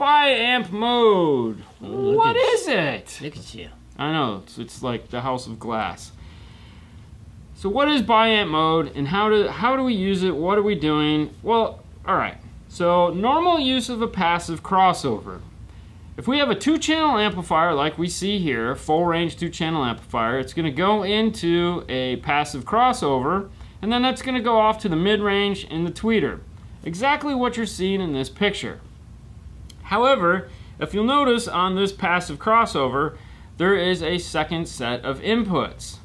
Biamp mode. What is it? Look at you. I know, it's like the house of glass. So what is Biamp mode and how do we use it? What are we doing? Well, alright. So normal use of a passive crossover. If we have a 2-channel amplifier like we see here, full range 2-channel amplifier, it's going to go into a passive crossover, and then that's going to go off to the mid-range in the tweeter. Exactly what you're seeing in this picture. However, if you'll notice on this passive crossover, there is a second set of inputs.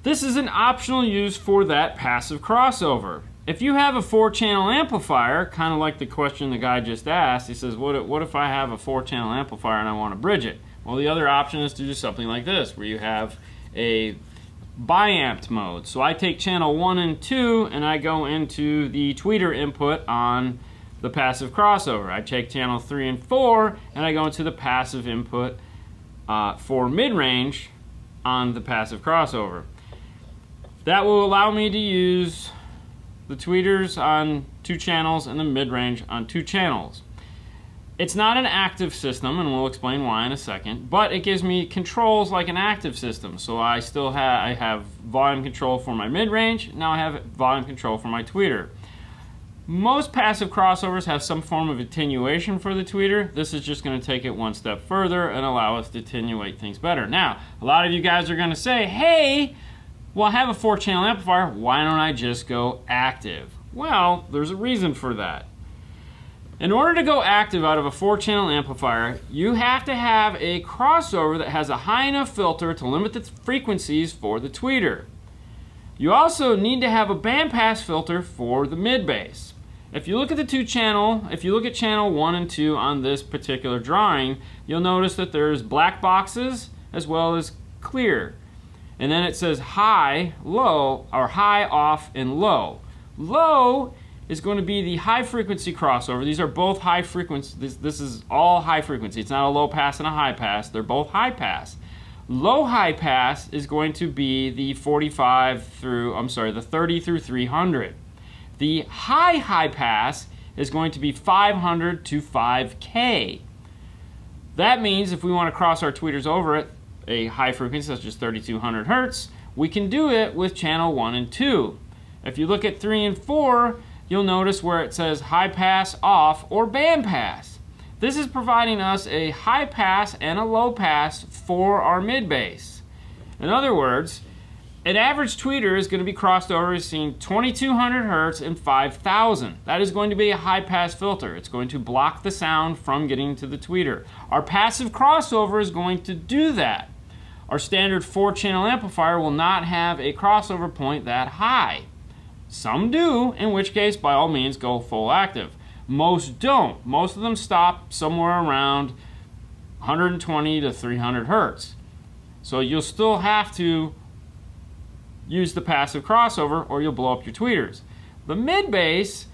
This is an optional use for that passive crossover. If you have a 4-channel amplifier, kind of like the question the guy just asked, he says, what if I have a 4-channel amplifier and I want to bridge it? Well, the other option is to do something like this, where you have a biamped mode. So I take channel 1 and 2 and I go into the tweeter input on the passive crossover. I take channel 3 and 4 and I go into the passive input for mid-range on the passive crossover. That will allow me to use the tweeters on 2 channels and the mid-range on 2 channels. It's not an active system, and we'll explain why in a second, but it gives me controls like an active system. So I have volume control for my mid-range, now I have volume control for my tweeter. Most passive crossovers have some form of attenuation for the tweeter. This is just going to take it one step further and allow us to attenuate things better. Now, a lot of you guys are going to say, hey, well, I have a 4-channel amplifier, why don't I just go active? Well, there's a reason for that. In order to go active out of a 4-channel amplifier, you have to have a crossover that has a high enough filter to limit the frequencies for the tweeter. You also need to have a bandpass filter for the mid-bass. If you look at the 2-channel, if you look at channel 1 and 2 on this particular drawing, you'll notice that there's black boxes as well as clear. And then it says high, low, or high, off, and low. Low is going to be the high frequency crossover. These are both high frequency. This is all high frequency. It's not a low pass and a high pass. They're both high pass. Low high pass is going to be the 30 through 300. The high pass is going to be 500 to 5K. That means if we want to cross our tweeters over at a high frequency such as 3200 hertz, we can do it with channel 1 and 2. If you look at 3 and 4, you'll notice where it says high pass, off, or band pass. This is providing us a high pass and a low pass for our mid bass. In other words, an average tweeter is going to be crossed over between 2200 hertz and 5000. That is going to be a high pass filter. It's going to block the sound from getting to the tweeter. Our passive crossover is going to do that. Our standard 4-channel amplifier will not have a crossover point that high. Some do, in which case, by all means, go full active. Most don't. Most of them stop somewhere around 120 to 300 hertz. So you'll still have to use the passive crossover or you'll blow up your tweeters. The mid-bass,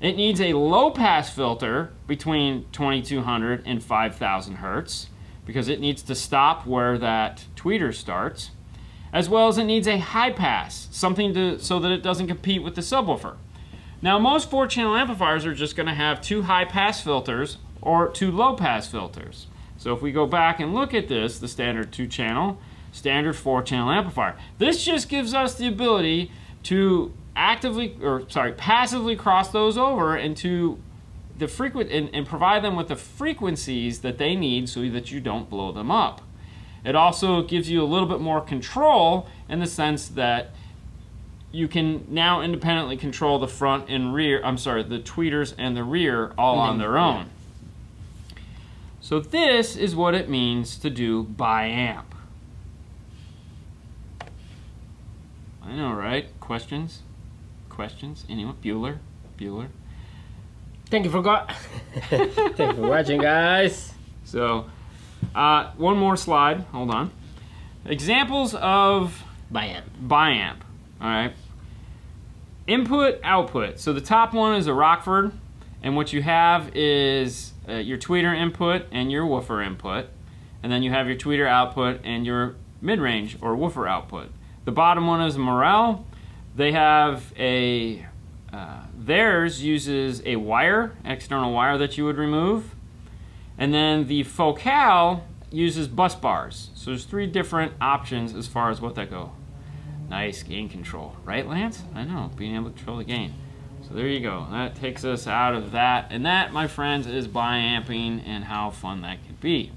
it needs a low-pass filter between 2200 and 5000 hertz because it needs to stop where that tweeter starts, as well as it needs a high pass, something so that it doesn't compete with the subwoofer. Now, most 4-channel amplifiers are just going to have 2 high-pass filters or 2 low-pass filters. So if we go back and look at this, the standard 2-channel, standard 4-channel amplifier, this just gives us the ability to passively cross those over into the and provide them with the frequencies that they need so that you don't blow them up. It also gives you a little bit more control in the sense that you can now independently control the front and rear, the tweeters and the rear all on their own. So this is what it means to do biamp. I know, right? Questions? Questions? Anyone? Bueller? Bueller? Thank you for Thank you for watching, guys. So, one more slide. Hold on. Examples of biamp. All right. Input, output. So the top one is a Rockford, and what you have is your tweeter input and your woofer input, and then you have your tweeter output and your mid-range or woofer output. The bottom one is a Morel. They have a theirs uses a wire, external wire that you would remove. And then the Focal uses bus bars. So there's 3 different options as far as what that go. Nice gain control, right, Lance? I know, being able to control the gain. So there you go. That takes us out of that. And that, my friends, is biamping and how fun that can be.